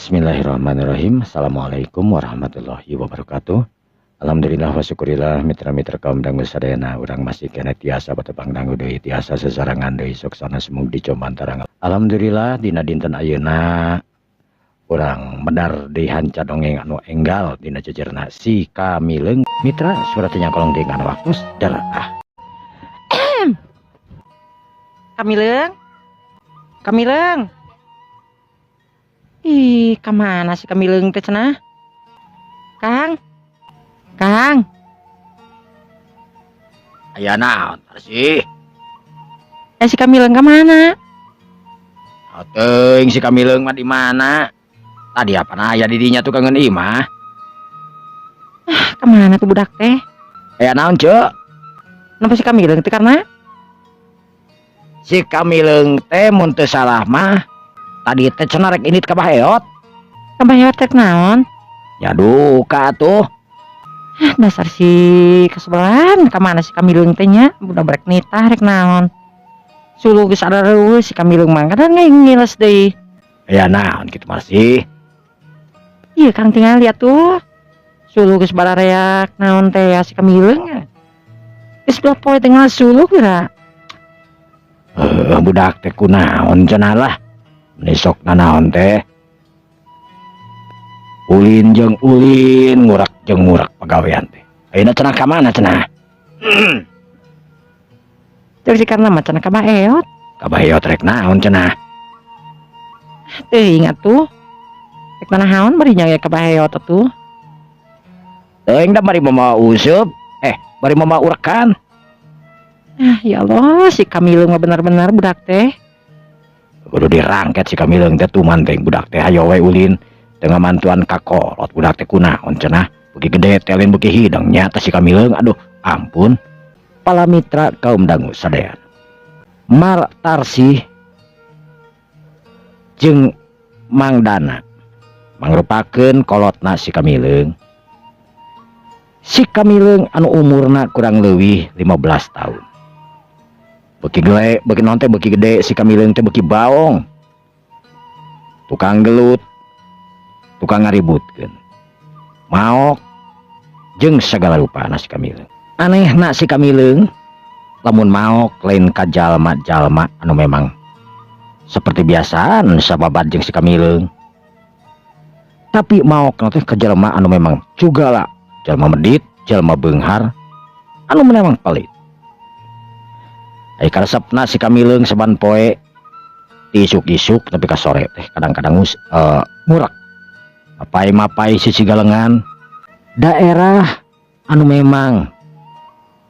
Bismillahirrahmanirrahim. Assalamualaikum warahmatullahi wabarakatuh. Alhamdulillah wa syukurillah mitra-mitra kaum dangu sadayana urang masih kena tiasa batebang dangu deui tiasa sesarangan deui soksana semung dicoban tarang. Alhamdulillah dina dinten ayeuna urang medar deui hanca dongeng anu enggal dina jejerna si Kamileung. Mitra suratnya kolong deui kana waktu daraah. Kamileung, Kamileung. Ih, kemana si Kamileung teh cenah? Kang, Kang. Aya naon sih? Si Kamileung kemana? Teuing si Kamileung mah di mana? Tadi apa aya di dinya tukangan imah? Kemana tuh budak teh? Aya naon, Cuk? Napa si Kamileung teh karena? Si Kamileung teh mun teu salah mah tadi teh cenah rek indit ka Baheot. Kebayot teh naon? Ya duka tuh. Dasar si kesebelan, kemana si Kamileung teh nya? Budak brek nitah rek naon? Sulu geus adareueus si Kamileung mah kadang ngiles deui. Ya naon kitu mah sih. Iya Kang tinggal lihat tuh. Sulu geus barareak naon teh ya si Kamileung. Geus berapa poe teh sulu geura. Budak teh kunaon cenah lah. Nisok naon teh. Ulin jeung ulin, ngurak jeung ngurak pagawean teh. Ayeuna cenah ka mana cenah? Cek si karena mah cenah ka Baheot. Ka Baheot rek naon cenah? Teu ingat tuh. Rek naon bari nya ka Baheot tuh. Teuing da bari mama useup. Bari mama urakan. Ya Allah, si Kamileung mah benar-benar budak teh. Kudu dirangket si Kamileung teh tuman teh budak teh hayo we ulin dengan mantuan kakolot budak teh kunaon cenah beuki gede teh lain beuki hidang nya teh si Kamileung aduh ampun. Pala mitra kaum dangu sadayana. Mar Tarsih jeung Mang Dana mangrupakeun kolotna si Kamileung. Si Kamileung anu umurna kurang leuwih 15 tahun. Beuki gede, beuki non teh beuki gede si Kamileung teh beuki baong. Tukang gelut, tukang ngaributkeun. Maok jeung sagala rupana si Kamileung. Anehna si Kamileung lamun maok lain ka jalma-jalma anu memang seperti biasaan sababat jeung si Kamileung. Tapi maok teh ka jalma anu memang cugala, jalma medit, jalma beunghar anu memang pelit. Karesepna si Kamileung saban poe diisuk-isuk tapi ka sore teh kadang-kadang murak. Mapai-mapai sisi galengan daerah anu memang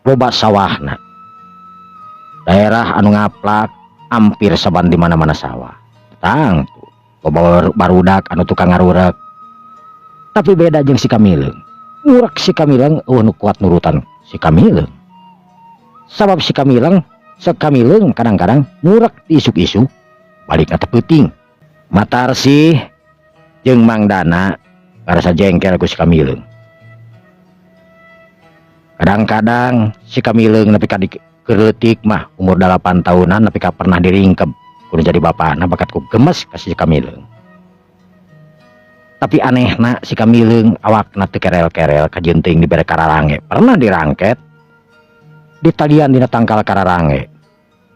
loba sawahna. Daerah anu ngaplak hampir saban di mana-mana sawah. Tang tuh loba barudak anu tukang ngarurek. Tapi beda jeung si Kamileung. Murak si Kamileung anu kuat nurutan si Kamileung. Sabab si Kamileung kadang-kadang murak isuk-isuk balik na tepeuting. Matarsi jeung Mang Dana ngarasa jengkel ku si Kamileung. Kadang-kadang si Kamileung nepi ka dikeleutik mah umur 8 tahunan nepi ka pernah diringkeb kudu jadi bapana bakat ku gemes ka si Kamileung. Tapi anehna si Kamileung awakna teu kerel-kerel kajeuting dibere kararange. Pernah dirangket di talian dina tangkal kararange.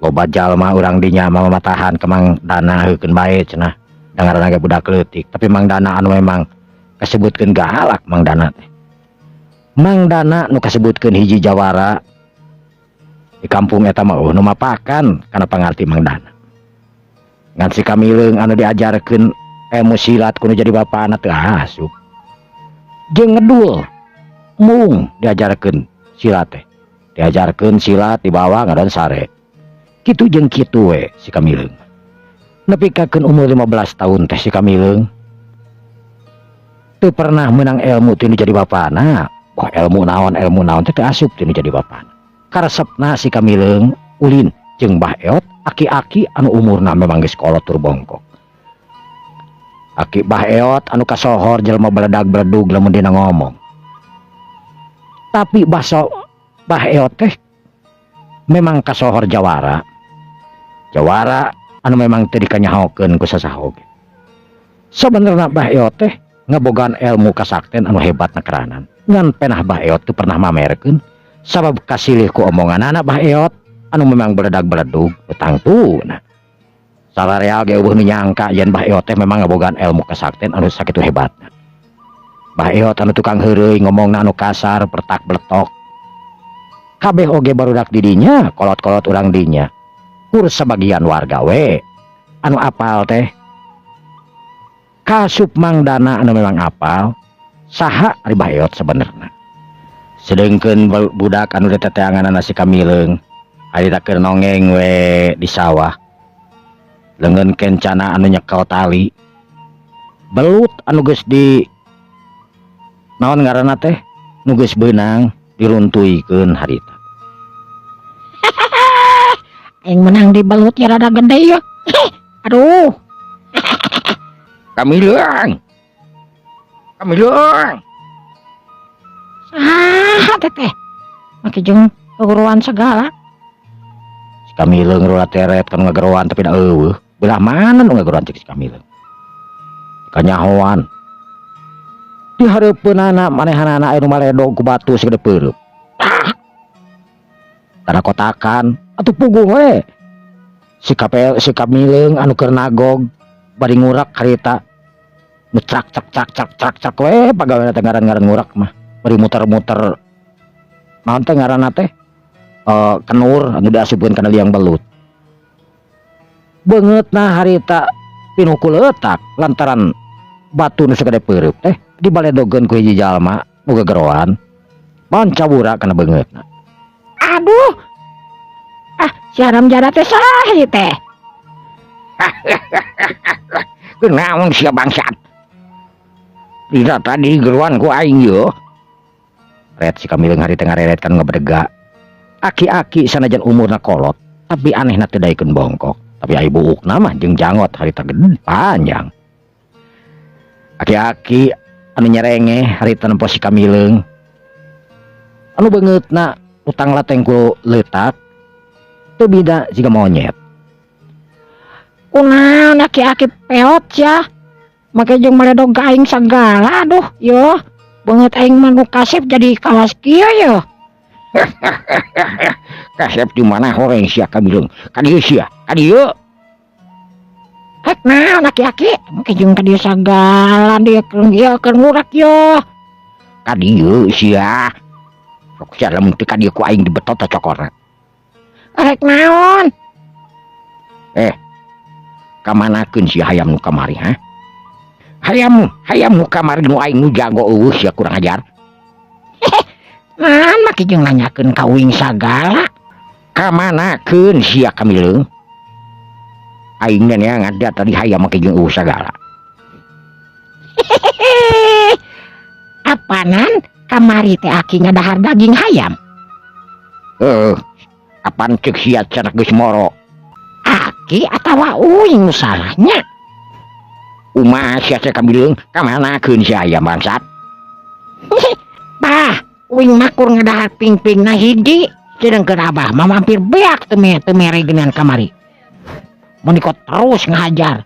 Loba jalma urang dinya mamatahan ke Mang Dana heukeun bae cenah dangaranna ge budak leutik. Tapi Mang Dana anu memang kasebutkeun galak Mang Dana teh. Mang Dana nu kasebutkeun hiji jawara di kampung eta mah nu mapakan kana pangarti Mang Dana. Ngan si Kamileung anu diajarkeun ilmu silat kudu jadi bapana teu asup. Jeung ngedul mung diajarkeun silat teh. Diajarkeun silat di bawah ngaran sare. Kitu jeung kitu we si Kamileung. Nepi ka keun umur 15 tahun teh si Kamileung teu pernah menang ilmu tinu jadi bapana. Wah ilmu naon teh teu asup tinu jadi bapana. Karesepna si Kamileung ulin jeung Baheot aki-aki anu umurna memang geus kolot tur bongkok. Aki Baheot anu kasohor jelema beledag-beledug lamun dina ngomong. Tapi basa Baheot teh memang kasohor jawara anu memang teu dikanyahokeun ku sasaha oge. Sebenarnya Bah Eot teh ngebogaan ilmu kasakten anu hebat na keranan. Ngan penah Bah Eot tuh pernah mamerkeun sabab kasilih ku omongan anak Bah Eot anu memang beledag-beledug utang tuh. Nah, salareal ge eueuh nu nyangka yen Bah Eot teh memang ngebogaan ilmu kasakten anu sakitu hebatna. Bah Eot anu tukang heureuy ngomongna anu kasar bertak beletok. Kabeh oge barudak di dinya, kolot-kolot urang dinya. Kur sebagian warga we anu apal teh kasup mangdana anu memang apal saha ari Bah Eot sebenarnya. Sedengkeun budak anu diteteanganna si Kamileung harita keur nongeng we di sawah. Leungeun kencana anu nyekel tali. Belut anu geus di naon ngaranna teh nu geus beunang diruntuykeun harita. Aing menang di belut ya rada gede ya. Aduh. Kamileung. Saha teh? Make jeung geruan segala. Si Kamileung rula teret kan ngageroan tapi da eueuh. Belah mana nu ngageroan cek si Kamileung? Kanyahoan. Di hareupeunana manehanana anu maledog ku batu segede peureub. Tara kotakan atuh puguh we. Si Kamileung anu keur nagog bari ngurak harita. Nu cak we pagaweana teh ngaran-ngaran ngurak mah. Bari muter-muter naon teh ngaranna teh? Kenur anu diasupkeun kana liang belut. Beungeutna harita pinuh ku leutak lantaran batu nu sagede peureub teh dibaledogeun ku hiji jalma nu gegeroan. Pancabura kana beungeutna. Aduh. Si Haram Jara teh salah ieu teh. Kunaon sia bangsat? Dina tadi geruan ku aing yo. Red si Kamileung harita ngareret kan ngabedega. Aki-aki sanajan umurna kolot, tapi anehna teu daekeun bongkok. Tapi ai buukna mah jeung jangot harita gede panjang. Aki-aki anu nyerenge harita nempo si Kamileung. Anu beungeutna utang lateng ku leutak. Teu bida jiga monyet. Kunaon aki-aki peot ya. Make jeung maledog ka aing sagala aduh yo. Beungeut aing mah nu kasep jadi kawas kieu yo. Kasep di mana horeng sia Kamileung? Ka dieu sia, ka dieu. Hek naon aki-aki? Make jeung ka dieu sagala dia keur ngurak yo. Ka dieu sia. Sok sia lamun teu ka dieu ku aing dibetot cokorna. Hek naon? Kamanakeun si hayam nu kamari ha? Hayam nu kamari nu aing nu jago eueuh sia kurang ajar. Naon make jeung nanyakeun ka uing sagala? Kamanakeun sia Kamileung? Aing neangan da tadi hayam make jeung eueuh sagala. Apanan kamari teh aki ngadahar daging hayam? Apaan cek sia cenah geus moro? Aki atawa uing salahnya? Umaha sia teh Kamileung? Kamanakeun si hayam bangsat? Bah, uing makur ngadahar ping-pingna hiji, sedengkeun abah mah mampir beak teu mere geunan kamari. Mun dikot terus ngahajar.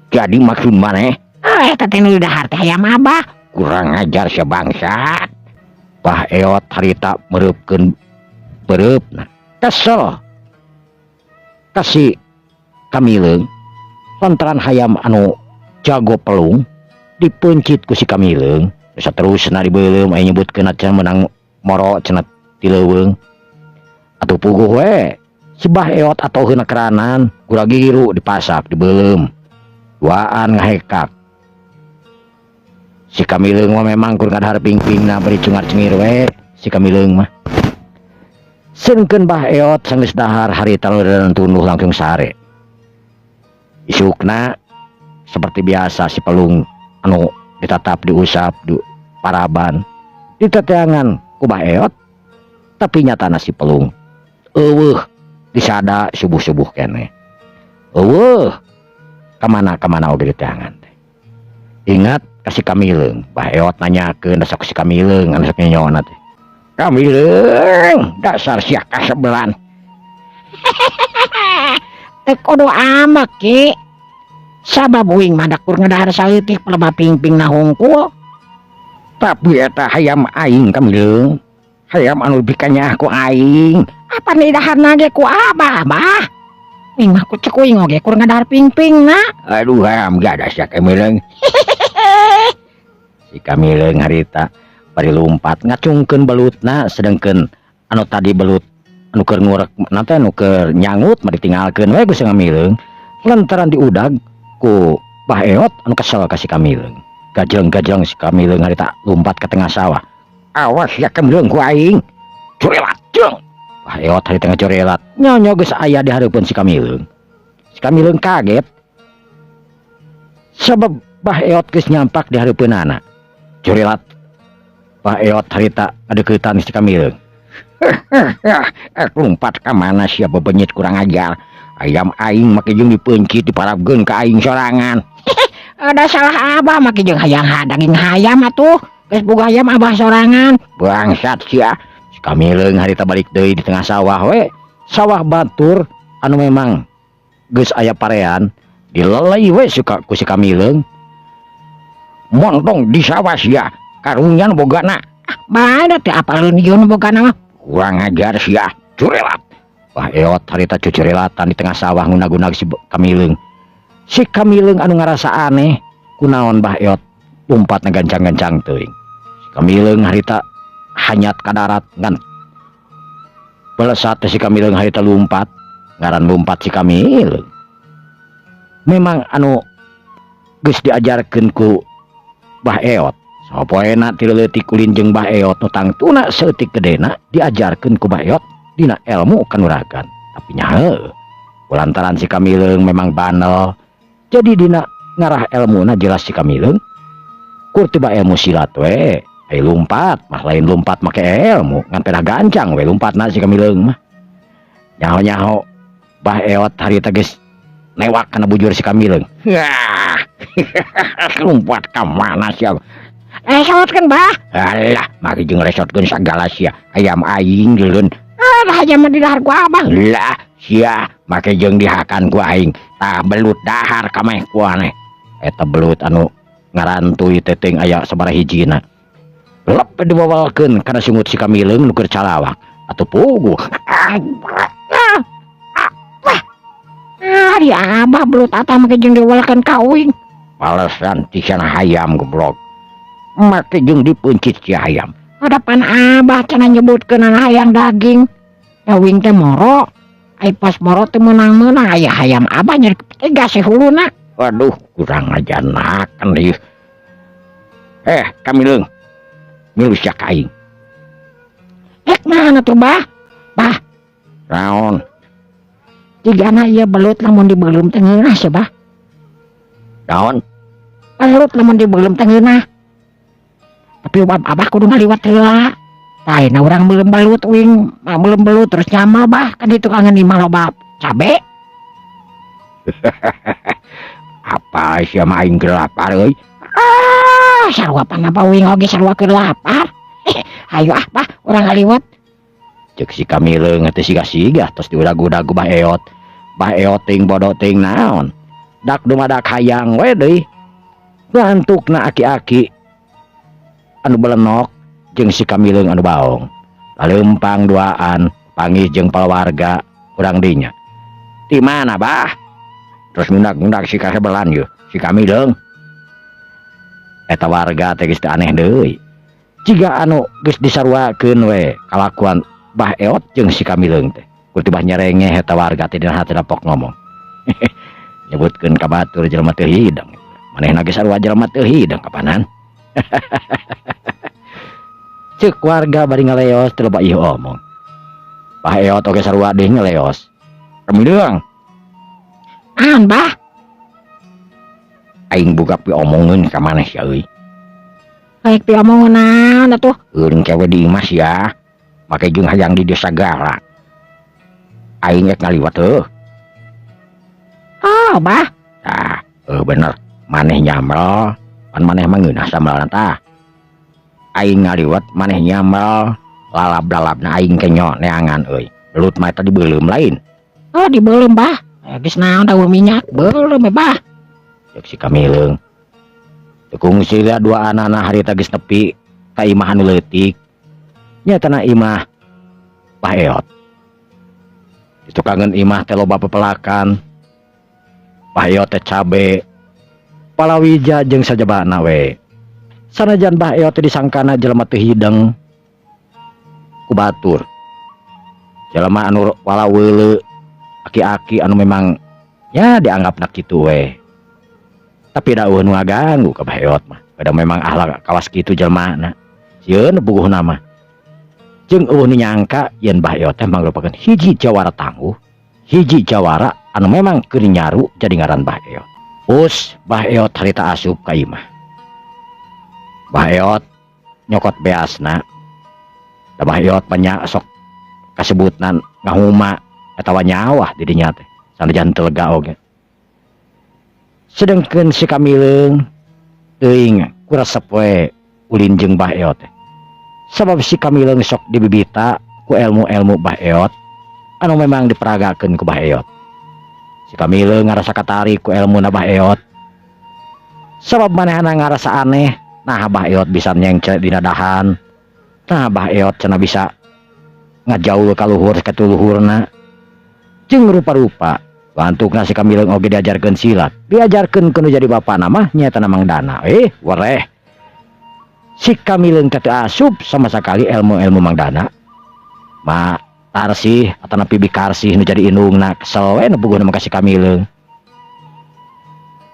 Jadi maksud maneh? Eta teh nu dahar teh hayam abah. Kurang ajar sia bangsat. Bah Eot harita mereupkeun bereupna. Kesel. Kasih Kamileung lantaran hayam anu jago pelung dipencit ku si Kamileung. Saterusna dibeuleuh aya nyebutkeun acan menang moro cenah ti leuweung. Atuh puguh we. Si Bah Eot atoheun keranan, gura giru dipasak dibeuleuh. Duaan ngahekak. Si Kamileung mah memang kur ngadahar ping-pingna bari cungar-cengir we si Kamileung mah. Sengkeun Bah Eot sanggeus dahar harita leureun tunduh langsung sare. Isukna seperti biasa si pelung anu ditatap diusap di paraban diteteangan ku Bah Eot, tapi nyatana si pelung eueuh disada subuh-subuh keneh. Eueuh kamana oge diteangan teh. Ingat kasih Kamileung, Bah Eot nanyakeun dasar si Kamileung anu sok nyonyona teh. Kamileung, dasar sia kasebelan. Teu kudu amak ki. Sabab uing madakur ngadahar saeutik peleba pingping na hungkul. Tapi eta hayam aing Kamileung. Hayam anu bikanya aku aing. Apa nih dahar nage ku abah bah? Uing mah ku cek uing oge kur ngadahar pingping na. Aduh hayam gak ada si Kamileung. Si Kamileung harita bari lumpat ngacungkeun belutna sedengkeun anu tadi belut anu keur ngurek nanti anu keur nyangut mah ditinggalkeun we Gusti Kamileung lantaran diudag ku Bah Eot anu kesel ka si Kamileung. Gajeng-gajeng si Kamileung harita lumpat ke tengah sawah. Awas ya Kamileung ku aing. Curelat jeung. Bah Eot harita ngacurelat. Nyonya geus aya di hareupeun si Kamileung. Si Kamileung kaget. Sabab Bah Eot geus nyampak di hareupeunana. Curelat. Bah Eot harita ngadeuketan si Kamileung. Lumpat ka mana sia bebenyit kurang ajar. Ayam aing make jeung dipencit diparabgeun ka aing sorangan. Ada salah abah make jeung hayang daging hayam atuh. Geus boga hayam abah sorangan. Bangsat sia. Si Kamileung harita balik deui di tengah sawah we. Sawah batur anu memang geus aya parean dilelei we suka ku si Kamileung. Montong di sawah sia karunyan bogana. Bada teh apaleun ieu bogana mah. Kurang ajar sia. Curelat. Bah Eot harita cucurelatan di tengah sawah ngunag-unag si Kamileung. Si Kamileung anu ngarasa aneh kunaon Bah Eot lumpat gancang-gancang teuing. Si Kamileung harita hanyat ka darat ngan pelesat si Kamileung harita lumpat ngaran lumpat si Kamileung. Memang anu geus diajarkeun ku Bah Eot. Sapoena ti leutik ulin jeung Bah Eot nu tangtuna seutik gedena diajarkeun ku Bah Eot dina ilmu kanuragan. Tapi nya heuh. Lantaran si Kamileung memang bandel. Jadi dina ngarah ilmuna jelas si Kamileung. Kur tiba ilmu silat we. Ai lumpat, mah lain lumpat make ilmu, ngan peda gancang we lompatna si Kamileung mah. Nyaho-nyaho Bah Eot harita geus newak kana bujur si Kamileung. Yah. Lumpat ka mana sia? Resotkeun bah. Alah, make jeung resotkeun sagala sia. Hayam aing deuleun. Hayam mah di dahar ku abah. Lah, sia make jeung dihakan ku aing. Tah belut dahar kameh ku aneh. Eta belut anu ngarantuy teteng aya sabaraha hijina. Lep dibawalkeun kana sungut si Kamileung nu keur calawak atuh puguh. Di abah belut atah make jeung diwalekeun ka uing. Palesan ti sana hayam goblok. Make jeung dipencit si hayam. Hadapan abah cenah nyebutkeun hayang daging. Ya uing teh moro. Ai pas moro teh meunang-meunang aya hayam abah nyeri tegas huluna. Waduh, kurang ngajanakeun ieu. Kamileung. Milu sia ka aing. Mana tuh bah? Bah, Naon? jigana ieu belut lamun dibeulem teh ngeunah sia bah. Naon? Belut lamun dibeulem teh ngeunah. Tapi abah kudu ngaliwat heula. Tah na urang beulem belut uing, beulem belut terus nyamal bah kan ditu kangen di loba cabe. Apa sia mah aing keur lapar euy. Sarua panapa uing oge sarua keur lapar. Hayu ah bah urang ngaliwat. Cek si Kamileung teh siga-siga tos diudag-udag ku Bah Eot. Bah Eot ting bodo ting naon. Dak dumadak hayang we deui. Ngantukna aki-aki anu belenok jeung si Kamileung anu baong. Laleumpang duaan panggih jeung pawarga urang dinya. Di mana bah? Terus ngundak-ngundak si kasebelan yeuh si Kamileung. Eta warga teh geus teu aneh deui. Jiga anu geus disaruakeun we kalakuan Bah Eot jeung si Kamileung teh. Ku tibah nyerengeh eta warga teh dina hati dapok ngomong. Nyebutkeun ka batur jelema teu hidang. Manehna ge sarua jelema teu hidang kapanan. Ceuk warga bari ngaleos teu loba ieu omong. Bah Eot oge sarua deui ngaleos. Kamileung. Naon bah? Aing boga pi omongeun ka maneh sia euy. Kayak pi omongeun naon atuh? Eureun kewe di Imas ya. Make jeung hayang di desa Gala. Aing rek ngaliwat heuh. Oh bah. Tah, bener. Maneh nyamel, pan maneh mah ngeunah samelan tah. Aing ngaliwat maneh nyamel, lalab-lalabna aing kenyo neangan euy. Belut mah eta dibeulem lain. Oh dibeulem bah. Geus naon daun minyak beulem bah. Cek si Kamileung. Tekung sila dua anak-anak harita geus nepi ka imah anu leutik. Nyatana imah Bah Eot. Di tukangan imah teh loba pepelakan. Bah Eot teh cabe, palawija jeung sajabana we. Sanajan Bah Eot teh disangkana jelema teu hideng ku batur. Jelema anu walaweuleu, aki-aki anu memang ya dianggapna kitu we. Tapi da nu ngaganggu ka Bah Eot mah. Pada memang ahlak kawas kitu jelmana. Sieun buguhna mah. Jeung eueuh nyangka yen Bah Eot teh mangrupakeun hiji jawara tangguh, hiji jawara anu memang keur nyaru jadi ngaran Bah Eot. Us Bah Eot harita asup ka imah. Bah Eot nyokot beasna. Da Bah Eot banyak sok kasebutna ngahuma atawa nyawah di dinya teh. Sanajan teu lega oge. Sedengkeun si Kamileung teuing kuresep we ulin jeung Bah Eot teh. Sabab si Kamileung sok dibibita ku ilmu-ilmu Bah Eot anu memang diperagakeun ku Bah Eot. Si Kamileung ngarasa katarik ku ilmuna Bah Eot. Sabab manehna ngarasa aneh, nah Bah Eot bisa nyengce dina dahan. Nah Bah Eot cenah bisa ngajaul ka luhur ka tuluhurna. Jeung rupa-rupa bantukna si Kamileung oge diajarkeun silat. Diajarkeun kudu jadi bapana mah nyaeta Mang Dana. Wereh. Si Kamileung teh asup sama sekali ilmu-ilmu Mang Dana. Ma Tarsih atau Pibi Karsih nu jadi indungna kesel we nu puguhna mah ka si Kamileung.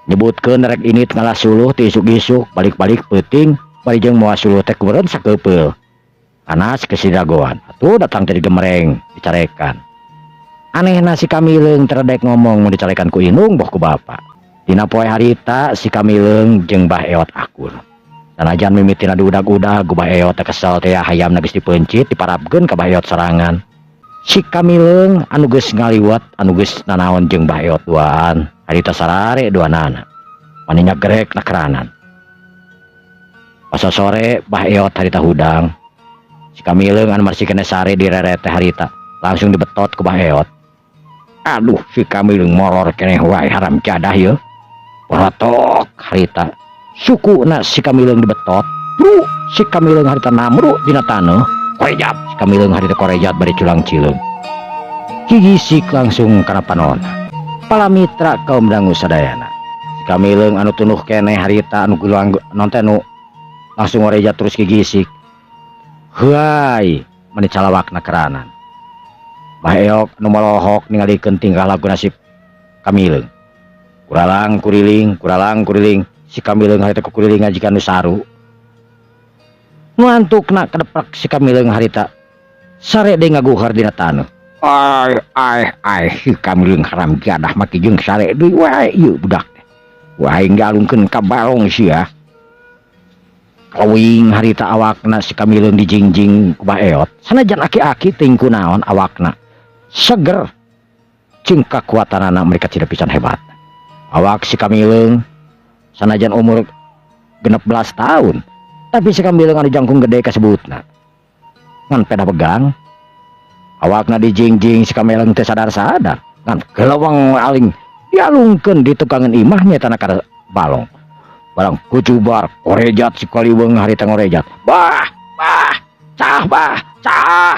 Nyebutkeun rek ini ngalah suluh ti isuk-isuk balik-balik peuting bari jeung moal suluh teh kureun sakeupel. Anas kesidagoan. Atuh datang jadi gemereng dicarekan. Anehna si Kamileung teredek ngomong mau dicarekan ku indung boh ku bapa. Dina poe harita si Kamileung jeung Bah Eot akur. Sanajan mimitina diudag-udag ku Bah Eot teh kesel teh hayamna geus dipencit diparapkeun ka Bah Eot sorangan. Si Kamileung anu geus ngaliwat anu geus nanaon jeung Bah Eot duaan harita sarare duanana. Maninya gerek na keranan. Pas sore Bah Eot harita hudang. Si Kamileung anu marsikeun sare direret teh harita langsung dibetot ku Bah Eot. Aduh si Kamileung molor keneh wae haram jadah yeuh. Porotok harita. Sukuna si Kamileung dibetot. Bru si Kamileung harita namru dina taneuh. Korejat si Kamileung harita korejat bari culang cileung. Gigisik langsung kana panon. Palamitra kaum dangu sadayana. Si Kamileung anu tunuh keneh harita anu gulang nonton nu langsung korejat terus gigisik. Heuai mani calawakna keranan. Bah Eot anu malohok ningalikeun tingkah laku nasib Kamileung. Kuralang kuriling si Kamileung harita kukuriling ngajikan nu saru. Nu antukna kadeprek si Kamileung harita sare deui ngaguhar dina taneuh. Ai si Kamileung haram jadah maki jeung sare deui wae ieu budak teh. Wae ngalungkeun ka balong sia. Kawing harita awakna si Kamileung dijingjing ku Bah Eot. Sanajan aki-aki teuing kunaon awakna seger jeung kakuatanana mereka tidak pisan hebat. Awak si Kamileung sanajan umur 16 tahun tapi si Kamileung anu jangkung gede kasebutna ngan peda pegang. Awakna dijingjing si Kamileung teu sadar-sadar ngan geleweng aling dialungkeun di tukangan imah nyata kana balong. Barang kucubar korejat si Kaliweung harita ngorejat. Bah cah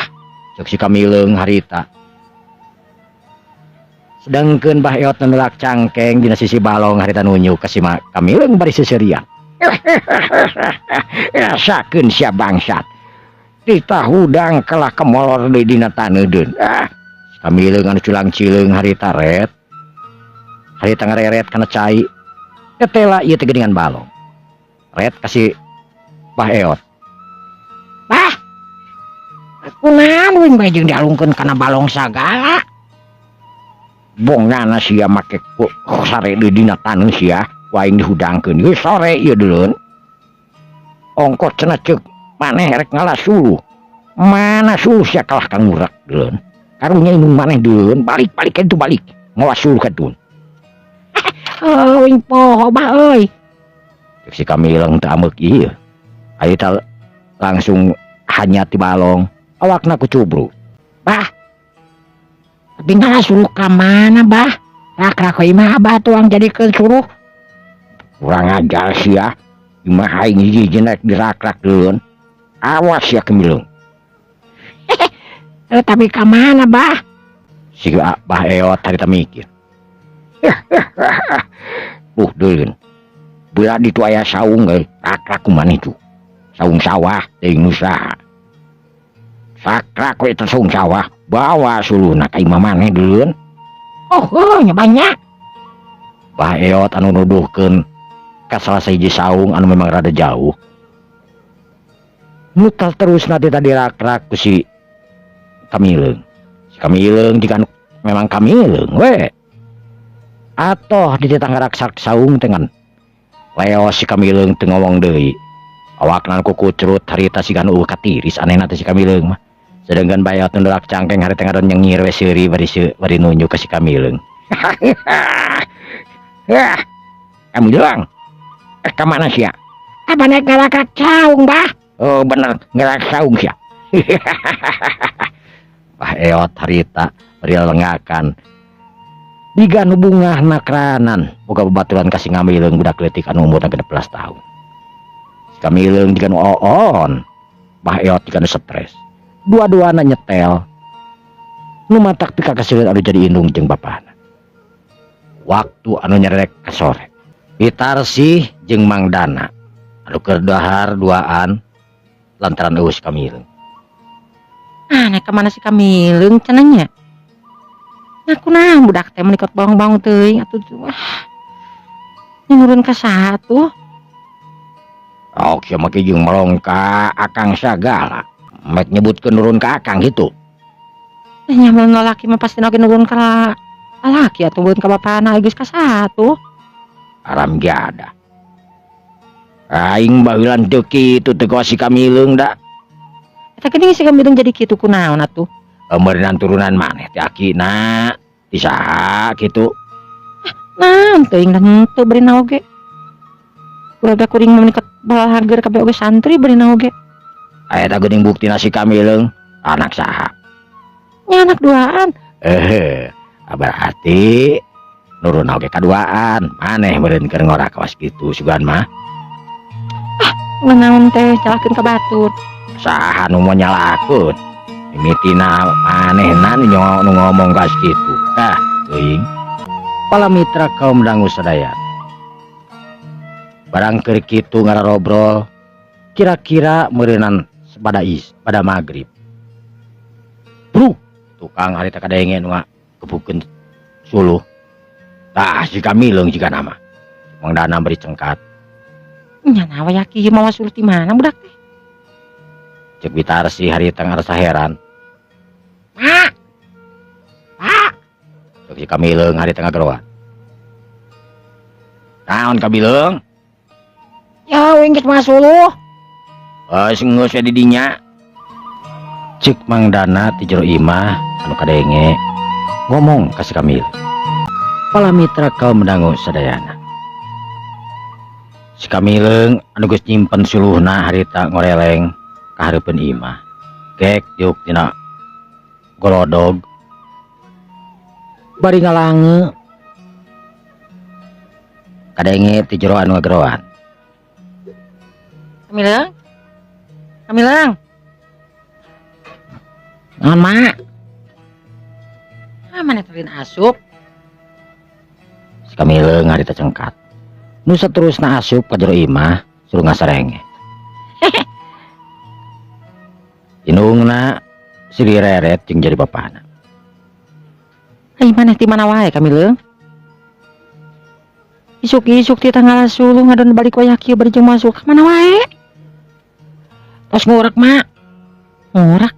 cek si Kamileung harita. Sedangkeun Bah Eot nulak cangkeng dina sisi balong harita nunjuk ka si Kamileung bari seserian. Rasakeun sia bangsat. Tita hudang kalah kemolor deui dina taneudeun. Si Kamileung anu culang cileung harita ret. Harita ngareret kana cai. Ketela ieu teh geuningan balong. Ret kasih Bah Eot. Bah. Kunaon wing bae jeung dialungkeun kana balong sagala. Bongana sia make sare deui dina taneuh sia waing dihudangkeun geus sore ieu deuleun. Ongkos cenah ceuk maneh rek ngalah suluh. Mana suluh sia kalah kang murak deuleun. Karunya indung maneh deuleun balik kitu balik. Ngawas suluh kadun. Wing poho Bah euy. Si Kamileung teh ameuk ieu. Harita langsung hanyat di balong. Awakna kucubru. Bah. Tapi ngalah suruh ka mana Bah? Rak imah Abah tuang jadikeun suruh. kurang ajar sih ya. Imah aing hiji naik dirak-rak duluan. Awas ya Kamilung. Tapi ke mana, Bah? Si Bah Eot tadi mikir. Dulun. Bila itu aya saung rak-rak kuman itu. Saung sawah teuing nusaha. Sakrak we saung sawah bawa suluna ka imah maneh dulun. Oh, nya banyak. Bah Eot anu nuduhkeun ka salah sahiji saung anu memang rada jauh. Mutal terus nanti tadi rak-rak ku si Kamilung. Si Kamilung jika memang Kamilung we. Atoh di tetangga raksak saung dengan leos si Kamilung teu ngomong deui. Awakna ku kucrut harita sigan eueuh katiris anehna teh si Kamilung mah. Sedangkan Bayot nundurak cangkeng hari tengah nyengir we seuri bari nunjuk ka si Kamilung. Kamilung. Ka mana sia? Apa naik galak saung, Bah? Oh bener, ngerak saung sia. Bah Eot harita bari lengakan. Diga nu bungah nakranan boga babaturan ka si Kamilung budak leutik anu umurna 16 tahun. Si Kamilung diga nu oon. Bah Eot diga nu stres. Dua-duana nyetel. Nu matak pika kaseueut anu jadi indung jeung bapana. Waktu anu nyerek ka sore. Pitarsi jeung Mang Dana anu keur dahar duaan lantaran eueuh si Kamilung. Naik ke mana si Kamilung cenanya? Aku nah budak teh menikot bawang-bawang teuing atuh tuh. Nurun ka satu. Oh, kieu mah jeung melong ka akang sagala. Mek nyebutkeun nurun ka akang gitu. Nya mun lalaki mah pasti oge nurun ka lalaki atuh beun ka bapana geus ka satu. Aram giada. Aing baheula teu kitu teu si Kamilung da. Eta geuning si Kamilung jadi kitu kunaon atuh? Meurinan turunan maneh teh akina. Ti saha kitu? Nah, teuing dan teu beurina oge. Budak kuring menikot balahager kabeh oge santri beurina oge. Aya eta geuning buktina si Kamilung anak saha? Nya anak duaan. Berarti nurun oge kaduaan. Maneh meureun keur ngorak kawas kitu sugan mah. Naon teh calakeun ka batur. Saha nu mau nyalakeun? Mimitina manehna nu ngomong kawas kitu. Teuing. Para mitra kaum dangu sadaya. Barang keur kitu ngararobrol kira-kira meureunan pada magrib. Bro, tukang harita kadenge nu kebukeun suluh. Tah si Kamilung jiga nama. Mang Dana beri cengkat. Nya nawa yaki mawa suluh ti mana budak teh? Cek Bitarsi harita ngarasa heran. Pak. Pak. Cek si Kamilung harita ngageroan. Naon Kamilung? Ya wingkit mawa suluh. Sing geus di dinya. Cek Mang Dana ti jero imah anu kadenge ngomong ka si Kamilung. Pala mitra kaum dangu sadayana. Si Kamilung anu geus nyimpen suluhna harita ngoreleng ka hareupeun imah. Gek diuk tina golodog. Bari ngalange kadenge ti jero anu ngageroan. Kamilung. Kamilung. Naon mak? Mana teureun asup? Si Kamilung harita cengkat. Nu saterusna asup ka jero imah suruh ngasarenge. Indungna si direret jeung jadi bapana. Ai maneh ti mana wae Kamilung? Isuk-isuk ti tanggal suluh ngadon balik wayah kieu bari jeung masuk ka mana wae? Tos ngurek mak. Ngurek?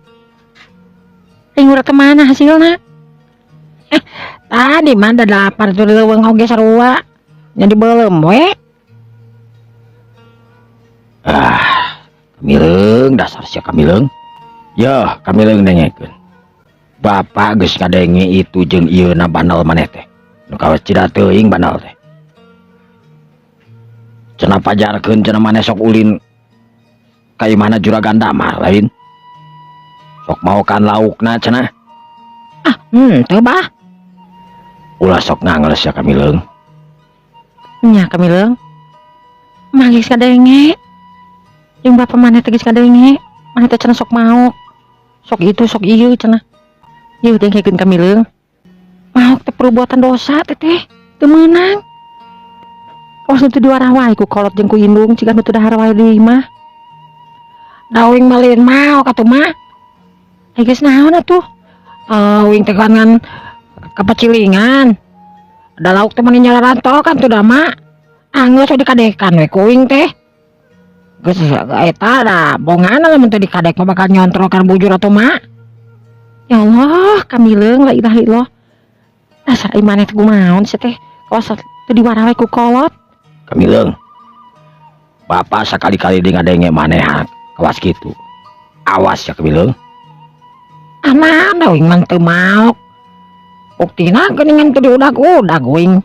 Ngurek kemana hasilnya? Tadi mah ada lapar tuh leuweung oge sarua. Jadi belum we. Kamilung dasar sia Kamilung. Yah, Kamilung dengekeun. Bapak geus ngadenge itu jeung ieuna bandel maneh teh. Nu kawas cida teuing bandel teh. Cenah pajarkeun cenah maneh sok ulin ka imahna Juragan Damar lain. Sok maokan laukna cenah. Teu bah. Ulah sok ngangles ya Kamilung. Nya Kamilung. Manggis kadenge. Jeung bapak maneh teh geus kadenge. Maneh teh cenah sok mau. Sok itu sok ieu cenah. Yeuh dengkekeun ka mileung. Maok teh perbuatan dosa teh teu meunang. Kawas teu diwarah wae ku kolot jeung ku indung ciga nu teu dahar wae deui mah. Da uing malin maok atuh mah. Geus naon atuh? Uing teh kan kapacilingan. Da lauk teh mani nyalarantokan tuh da mak. Geus dikadekan we ku uing teh. Geus eta da bongan lamun teh dikadek mah bakal nyontrokan bujur atuh mak. Ya Allah, kamileung la ilaha illallah. Dasar iman teh kumaon sih teh? Kawas teu diwarah we ku kolot. Kamileung. Bapak sakali-kali dengadenge maneh kawas kitu. Awas ya Kamileung. Anak da uing mah teu maok. Buktina geuningan teu diudag-udag uing.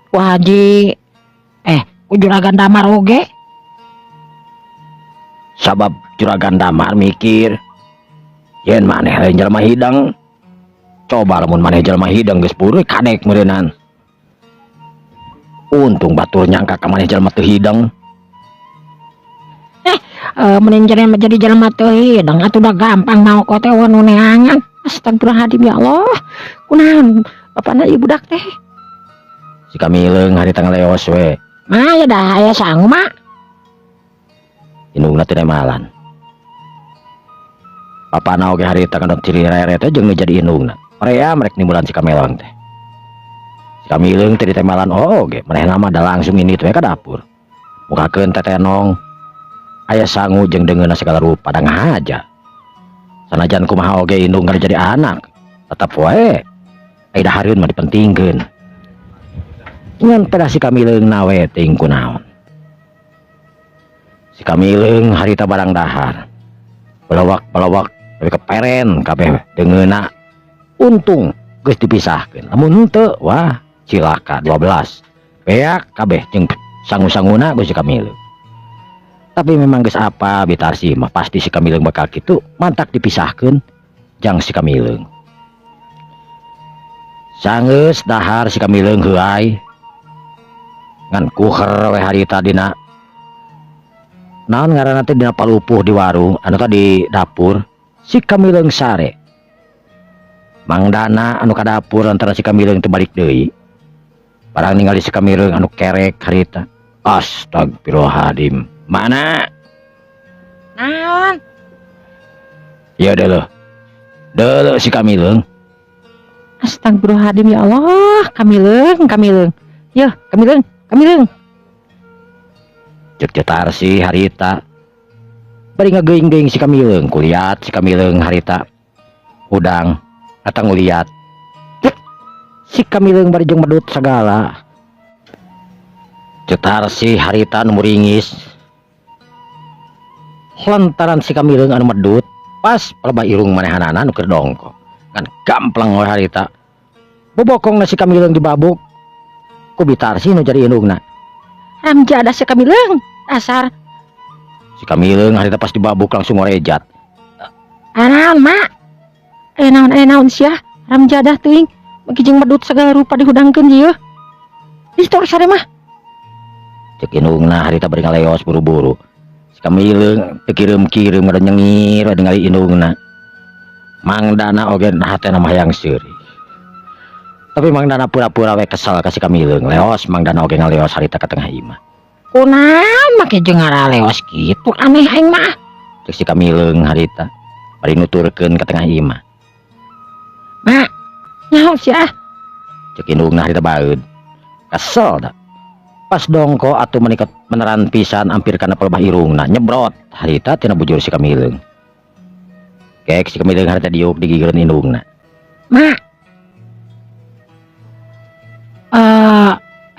Ku haji ku juragan damar oge. Sabab juragan damar mikir yen maneh lain jalma hidang. Coba lamun maneh jalma hidang geus pureuy kadek meureunan. Untung batur nyangka ka maneh jalma teu hidang. Mending jadi jalma teu hidang atuh da gampang mau teh nu neangan. Astagfirullahaladzim ya Allah. Kunaon bapana ieu budak teh? Si Kamileung harita ngaleos we. Mah ya dah aya sangu mak. Indungna teu nemalan. Papana oge harita kana ciri rere teh jeung nu jadi indungna. Parea merek nimulan si Kamelong teh. Si Kamileung teh ditemalan oge, manehna mah da langsung ini teh ka dapur. Mukakeun tetenong. Aya sangu jeung deungeunna segala rupa da ngahaja. Sanajan kumaha oge indung kada jadi anak, tetep wae aya dahareun mah dipentingkeun. Ngan pada si Kamileung nawe ting kunaon. Si Kamileung harita barang dahar. Pelawak tapi keperen kabeh deungeunna. Untung geus dipisahkeun. Lamun henteu wah cilaka 12. Beak kabeh jeung sangu-sanguna geus si Kamileung. Tapi memang geus apa bitarsi mah pasti si Kamileung bakal kitu mantak dipisahkeun jang si Kamileung. Sanggeus dahar si Kamileung heuai ngan kuher we harita dina naon ngaranna teh dina palupuh di warung anu tadi dapur si Kamileung sare. Mang Dana anu ka dapur antara si Kamileung teu balik deui. Barang ningali si Kamileung anu kerek harita. Astagfirullahaladzim. Mana? Naon? Ya deuleuh si Kamileung. Astagfirullahaladzim ya Allah. Kamileung. Yeuh, Kamileung. Cek cetar si harita. Bari ngageuing-geuing si Kamileung, kuliat si Kamileung harita. Udang atang nguliat. Si Kamileung bari jeung medut sagala. Cetar si harita nu muringis. Lantaran si Kamileung anu medut, pas palebah irung manehanana nu keur dongko. Kan gamplang we harita. Bobokongna si Kamileung dibabuk. Ku bitarsi nu jadi indungna. Ramjada si Kamileung, dasar. Si Kamileung harita pas dibabuk langsung ngorejat. Naon mak? Naon sia? Ramjadah teuing. Bagi jeung medut segala rupa dihudangkeun ieu. Ditor sare mah. Cek indungna harita bari ngaleos buru-buru. Si Kamileung teu kireum-kireum ngada nyengir ningali indungna. Mang Dana oge hatena mah hayang seuri. Tapi Mang Dana pura-pura we kesal ka si Kamileung. Leos Mang Dana oge ngaleos harita ka tengah imah. Kunaon make jeung ngaleos kitu aneh aing mah. Cek si Kamileung harita bari nuturkeun ka tengah imah. Mak, nyaho sia? Cek indungna harita baeud. Kesel da. Pas dongko atuh menikat meneran pisan ampir kana pelebah irungna nyebrot harita tina bujur si Kamileung. Kek si Kamileung harita diuk digigireun indungna. Mak.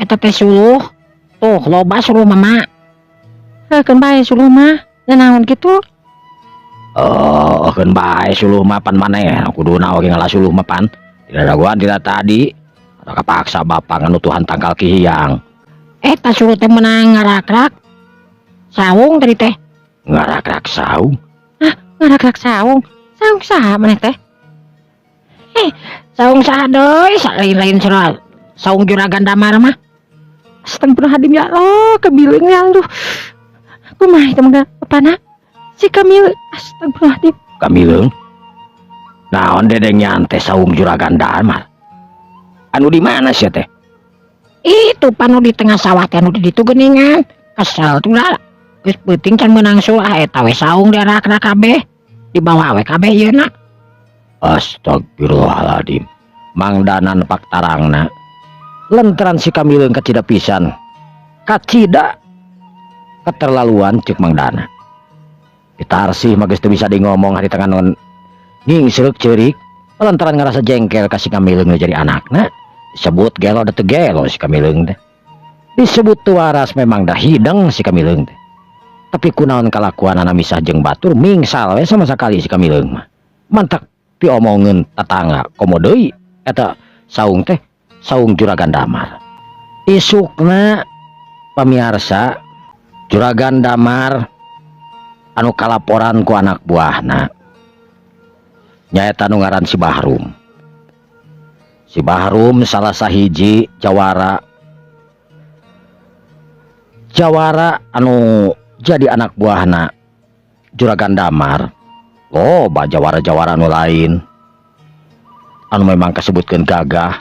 Eta teh suluh. Tuh, loba suluh mama. Keun bae suluh mah. Naon kitu? Oh, keun bae suluh mah pan maneh. Kuduna oge ngalah suluh mah pan. Tidak daguan tidak tadi. Ada kapaksa bapak nganutuhan tangkal kihiyang. Eta suluh teh menang ngarakrak. Saung tadi teh. Ngarakrak saung? Ngarakrak saung. Saung saha maneh teh? Saung saha deui, lain-lain soal saung juragan damar mah. Astagfirullahaladzim ya Allah, Kamileung ya aduh. Kumaha itu mangga bapana? Si Kamil, astagfirullahaladzim. Kamileung naon dedengnya teh saung Juragan Damar anu di mana sih teh? Itu panu di tengah sawah teh anu di ditu geuningan. Kesel tuh lah. Geus peuting can meunang sulah eta we saung diarak-arak kabeh. Dibawa we kabeh ieu na. Astagfirullahaladzim. Mang Dana nepak tarangna. Lentran si Kamileung kacida pisan. Kacida keterlaluan cek Mang Dana. Ditarsih mah geus teu bisa ngomong hari tengah non ngingseuk ceurik. Lantaran ngerasa jengkel ka si Kamileung jadi anakna. Disebut gelo da teu gelo si Kamileung teh. Disebut teu waras memang dah hideng si Kamileung teh. Tapi kunaon kalakuanana misah jeung batur mingsal we sama sakali si Kamileung mah. Mantak piomongeun tatangga komo deui eta saung teh saung Juragan Damar. Isukna pamiarsa Juragan Damar anu kalaporan ku anak buahna nyaeta nu ngaran si Bahrum. Si Bahrum salah sahiji jawara anu jadi anak buahna Juragan Damar. Loba jawara-jawara anu lain anu memang kasebutkeun gagah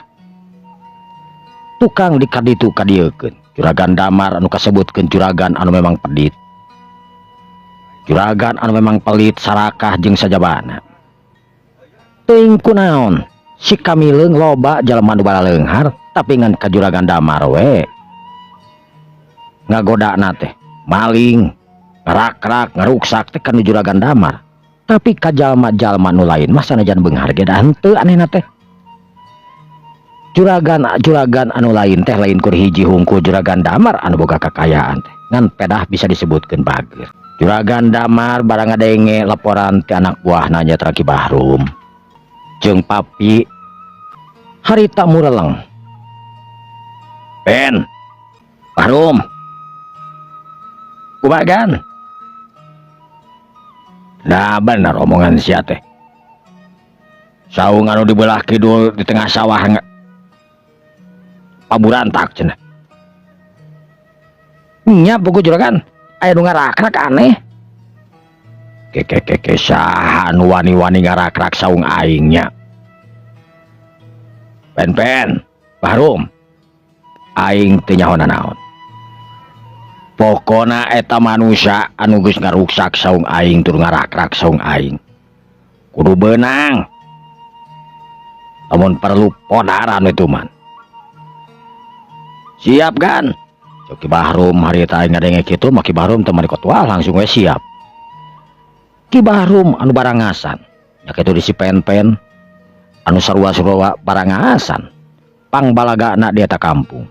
tukang dikaditu kadiekeun. Juragan Damar anu kasebutkeun juragan anu memang pedit, juragan anu memang pelit sarakah jeung sajabana. Teuing kunaon si Kamileung loba jalema nu balaleunghar tapi ngan ka Juragan Damar we ngagodana teh maling ngarak-rak ngaruksak teh kan Juragan Damar. Tapi ka jalma-jalma nu lain mah sanajan beunghar ge da henteu anehna teh. Juragan anu lain teh lain kur hiji hungkul Juragan Damar anu boga kakayaan teh ngan pedah bisa disebutkeun bager. Juragan Damar barang ngadenge laporan ti anak buahna nya Ki Bahrum jeung papi harita mureleng. Ben Bahrum kumagan. Nah bener omongan sia teh. Saung anu di belah kidul di tengah sawah paburantak cenah. Nya buku juragan aya nu ngarak-rak aneh. Keke saha nu wani-wani ngarak-rak saung aingnya. Pen Bahrum aing teu nyaho naon. Pokona eta manusia anu geus ngaruksak saung aing tur ngarak-rak saung aing kudu beunang. Lamun perlu podaran itu man. Siap kan? Ki Bahrum harita aing ngadenge kitu mah Ki Bahrum teu marikot wah langsung we siap. Ki Bahrum anu barangasan nya kitu di si pen anu sarua-sarua barangasan pangbalagana di eta kampung.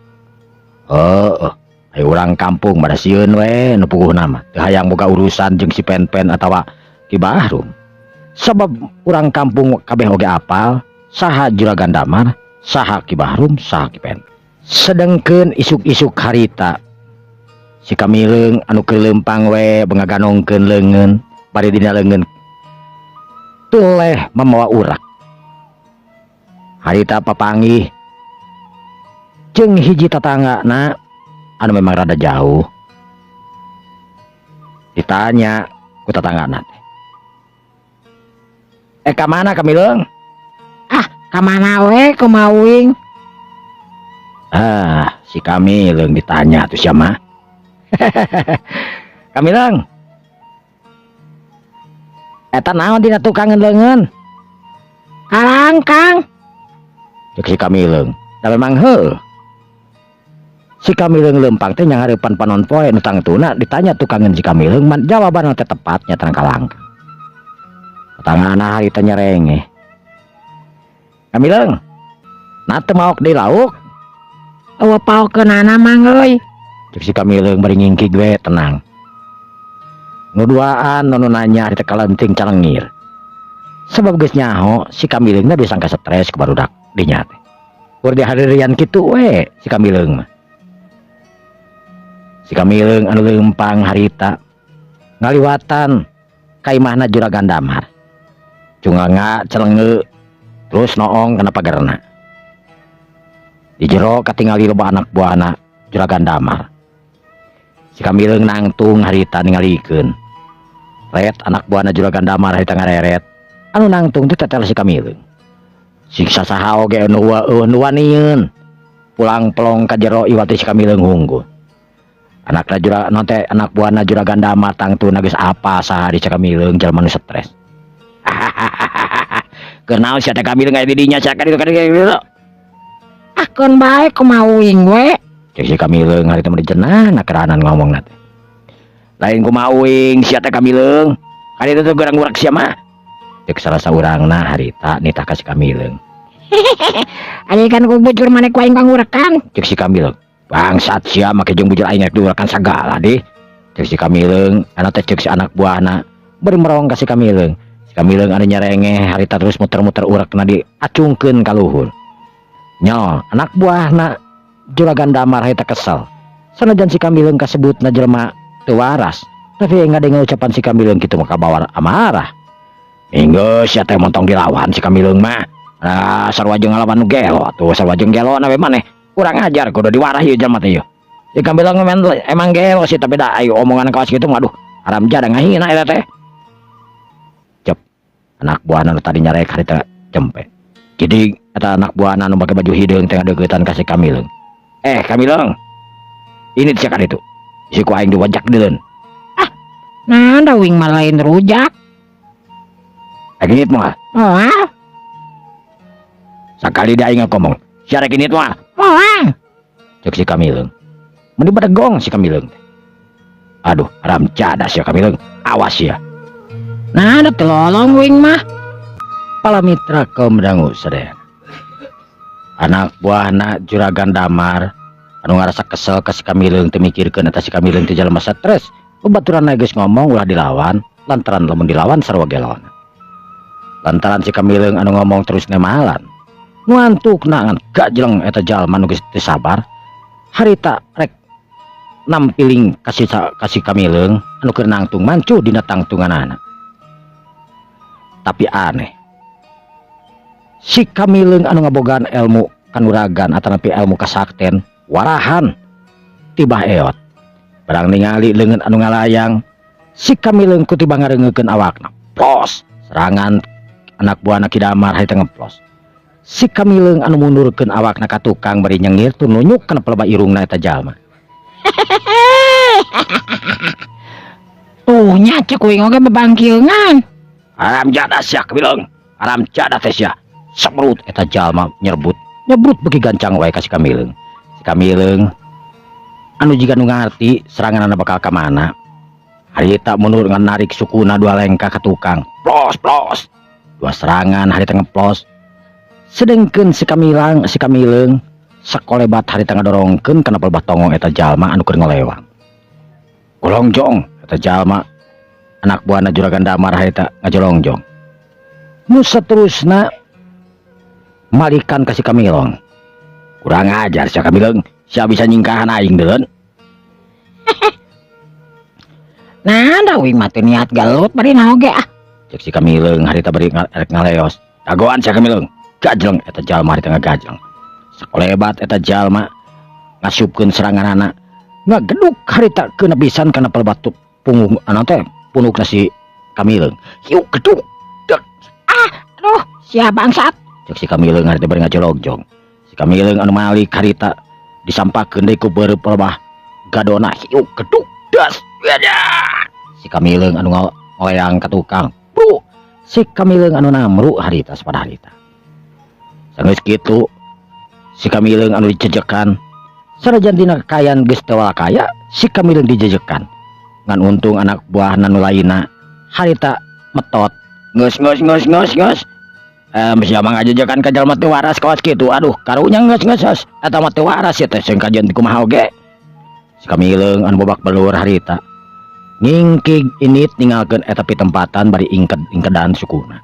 Ayo urang kampung pada sieun we nu puguhna mah teu hayang boga urusan jeung si pen atawa Ki Bahrum. Sabab urang kampung kabeh oge apal saha Juragan Damar, saha Ki Bahrum, saha Ki Pen. Sedengkeun isuk-isuk harita si Kamileung anu kelempang we bengaganongkeun leungeun bari dina leungeun teu mamawa urak. Harita papanggih jeung hiji tatanggana anu memang rada jauh. Ditanya ku tatanggana teh, ka mana Kamileung? Ah, ka mana we kumawing? Si Kamileung ditanya tuh siapa? Kamileung eta naon dina tukangan leungeun? Karangkang. Cek si Kamileung da memang heuh. Si Kamileung lempang teh nyangareupan panon poe nu tangtuna ditanya tukangan si Kamileung man jawaban teh tepatnya terangkalangkang. Tanganna harita nyerenge. Kamileung, na teu maok deui lauk? Eueuh paokeunana mang euy. Cek si Kamileung bari ngingkig we tenang. Nu duaan nu nanya harita kalenting calengir. Sebab geus nyaho si Kamileung na disangka stres ku barudak dinya teh. Kur dihadirian kitu we si Kamileung mah. Si Kamileung anu leumpang harita ngaliwatan ka imahna Juragan Damar. Cunganga celenge terus noong kana pagerna. Di jero katingali loba anak buahna Juragan Damar. Si Kamileung nangtung harita ningalikeun. Ret anak buahna Juragan Damar harita ngareret. Anu nangtung teh tetel si Kamileung. Siksa saha oge nu wanieun. Pulang pelong ka jero iwal teh si Kamileung hunggul. Anak buahna Juragan Damar tangtuna geus apa saha di si Kamileung jalma nu stres. Kenaon sia teh Kamileung aya di dinya sia ka ditu. Akeun bae kumaha uing we. Cek si Kamileung harita mah dijenah nakeranan ngomongna teh. Lain kumaha uing sia teh Kamileung. Ka ditu teh urang-urang sia mah. Cek salah saurangna harita nitah ka si Kamileung. Aya kan ku bujur maneh ku aing kangurakan. Cek si Kamileung. Bangsat sia make jeung bujur aing rek diurakan sagala deh. Cek si Kamileung, anu teh cek si anak buahna bari merong ka si Kamileung. Si Kamileung anu nyerengeh harita terus muter-muter urekna diacungkeun ka luhur. Nyo, anak buahna Juragan Damar harita kesel. Sanajan si Kamileung kasebutna jelema teu waras, tapi ngadenge ucapan si Kamileung kitu mah kabawa amarah. Enggeus sia teh montong dilawan si Kamileung mah. Sarua jeung ngalawan nu gelo atuh, sarua jeung gelo na we maneh. Kurang ajar kudu diwarahi ieu jelema teh ieu. Si Kamileung emang gelo sih tapi da ayo omongan kaos kitu mah aduh, haram jada ngahina eta teh. Cep. Anak buahna nu tadi nyarek harita cempe. Jadi eta anak buahna nu make baju hideung teh ngadeuketan ka si Kamileung. Kamileung. Ini sia ka ditu. Si ku aing diwajak deuleuh. Nah, da uing mah lain rujak. Aginit mah. Moal. Sakali dia aing ngomong, sia rek init mah. Moal. Cek si Kamileung. Mun dibadegong si Kamileung. Aduh, haram cada si Kamileung. Awas ya. Nah, da telolong uing mah. Palamitra kaum dangu sadayana. Anak buahna Juragan Damar anu ngarasa kesel ka si Kamileung teu mikirkeun eta si Kamileung teh jalma stres. Babaturanna geus ngomong ulah dilawan, lantaran lamun dilawan sarua gelona. Lantaran si Kamileung anu ngomong terus nemalan. Nu antukna ngan gajleng eta jalma nu geus teu sabar. Harita rek nampiling kasih Kamileung anu keur nangtung mancu dina tangtunganana. Tapi aneh. Si Kamileung anu ngabogaan ilmu kanuragan atanapi ilmu kasakten warahan tibah eot. Barang ningali leungeun anu ngalayang, si Kamileung ku tiba ngareungekeun awakna. Plos, serangan anak buahna Ki Damar harita ngeplos. Si Kamileung anu mundurkeun awakna ka tukang bari nyengir tu nunyuk kana peleba irungna eta jalma. Nya cek uing oge babangkieunan. Haram jada sia Kamileung, haram jada teh sia. Sabrut eta jalma nyerbut beuki gancang wae ka si Kamileung. Si Kamileung anu jiga nu ngarti seranganna bakal ka mana. Harita mundur ngan narik sukuna dua lengkah ka tukang. Plos. Dua serangan harita ngeplos. Sedengkeun si Kamileung sakolebat harita ngadorongkeun kana pelebah tongong eta jalma anu keur ngalewang. Golongjong eta jalma anak buahna Juragan Damar harita ngajolongjong. Nu saterusna malikan ka si Kamileung. Kurang ajar sia Kamileung, sia bisa nyingkahan aing deuleuh. Nah, da uing mah teu niat galut bari naon ge ah. Cek si Kamileung harita bari rek ngaleos. Dagoan sia Kamileung. Gajleng eta jalma harita ngagajleng. Sakolebat eta jalma ngasupkeun seranganana. Ngageduk harita keuna pisan kana pelebatu punggung anu teh punukna si Kamileung. Hiu geduk. Aduh, sia bangsat. Cek si Kamileung harita bari ngajologjong. Si Kamileung anu malik harita disampakeun deui ku beureum pelebah gadona. Hiu geduk das. Si Kamileung anu ngoyang ka tukang. Bro, si Kamileung anu namru harita sapada harita. Sanggeus kitu, si Kamileung anu dijejekan sanajan dina kakayan geus teu kaya, si Kamileung dijejekan. Ngan untung anak buahna nu lainna harita metot. Geus. Mesti amang ngajejekan ka jalma teu waras kawas kitu. Aduh, karunya geus. Eta mah teu waras ya teh, sing kajian kumaha oge. Si Kamileung anu babak belur harita ngingkig init ninggalkeun eta pitempatan bari ingkedan sukuna.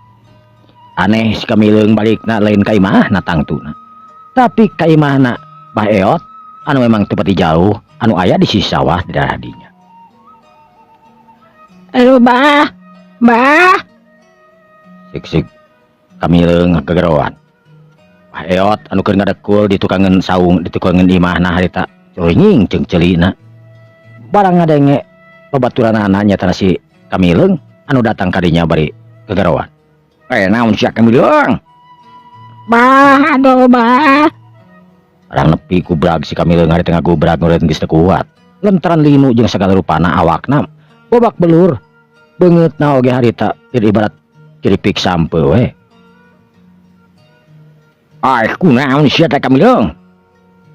Aneh si Kamileung balikna lain ka imahna tangtuna. Tapi ka imahna Bah Eot anu memang teu pati jauh anu aya di sisi sawah di daerah dinya. Aduh, Bah. Sik Kamileung gegeroan. Bah Eot anu keur ngadekul di tukangeun saung, di tukangeun imahna harita Curing jeung celina. Barang ngadenge babaturan ananya tanah si Kamileung anu datang kadinya bari gegarowan. Naon sia Kamileung? Bah, aduh bah. Barang nepi ku brag si Kamileung hari tengah gubrag nu geus teu kuat. Lantaran linu jeung sagala rupana awakna bobak belur. Beungeutna oge harita ibarat kiripik sampeu we. Kunaon sia teh Kamileung?